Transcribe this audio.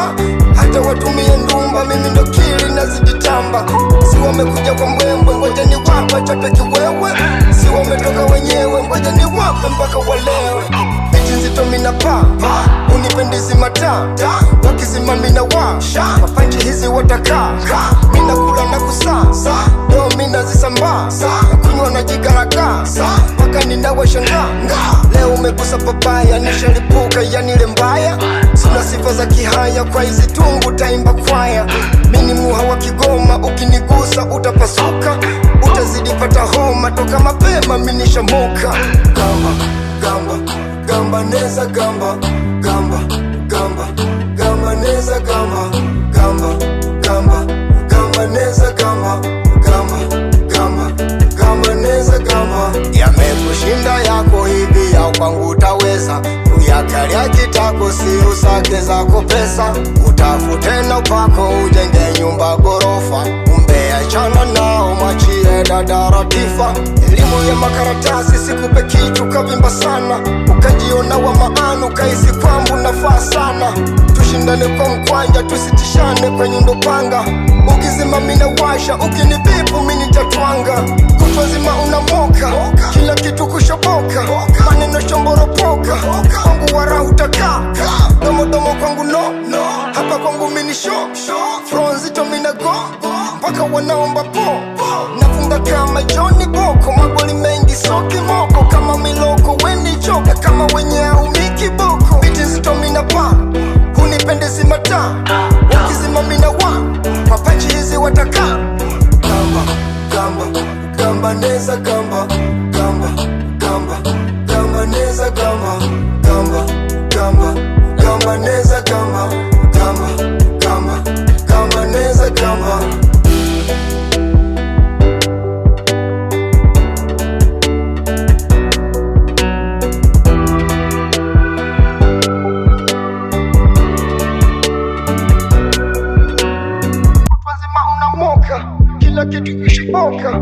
kamba, hata watumie ndumba, mimi ndo kili nazijitamba. Si wamekuja kwa mbwembwe, ngoja ni wapa chote kiwewe. Si wametoka wenyewe, ngoja ni wape mpaka walewe. Biti nzito mina pa, unipendezi mataa, wakizima mina washa, mapanchi hizi wataka, mina kula na kusasa, leo mina zisamba, kunywa na jigaraka, paka ninawashanga. Leo umegusa papaya, nishalipuka yani ile mbaya. Sina sifa za kihaya, kwa hizi tungu taimba kwaya. Mini muha wa Kigoma, ukinigusa utapasuka, utazidi pata homa, toka mapema minishamuka. Gamba neza gamba, gamba neza gamba, gamba neza gamba, gamba neza gamba. Yamekushinda yako hivi, ya kwangu utaweza kuyakalia kitako, si usake zako pesa. Utafute na upako, ujenge nyumba gorofa. Umbea chana nao, mwachie dada Ratifa. Elimu ya makaratasi sikupe kitu kavimba sana, ukajiona wa maana, ukaisi kwambu nafaa sana. Tushindane kwa mkwanja, tusitishane kwenye ndopanga. Ukizima mina washa, ukinibipu mini tatwanga. Kutwa zima unamoka, kila kitu kushoboka, maneno shomboropoka. Kwangu wara hutaka, domo kwangu no, hapa kwangu mini show. Fronzito mina go, mpaka wanaomba po. Nafunga kama Johnny Boko, magoli mengi soki moko. Kama miloko weni choka, kama wenye aumiki boko. Biti nzito mina pa, unipendezi mataa, wakizima mina wa, mapanchi hizi wataka. Gamba neza gamba, gamba neza gamba, gamba neza gamba, gamba neza gamba. Kila kitu kishoboka,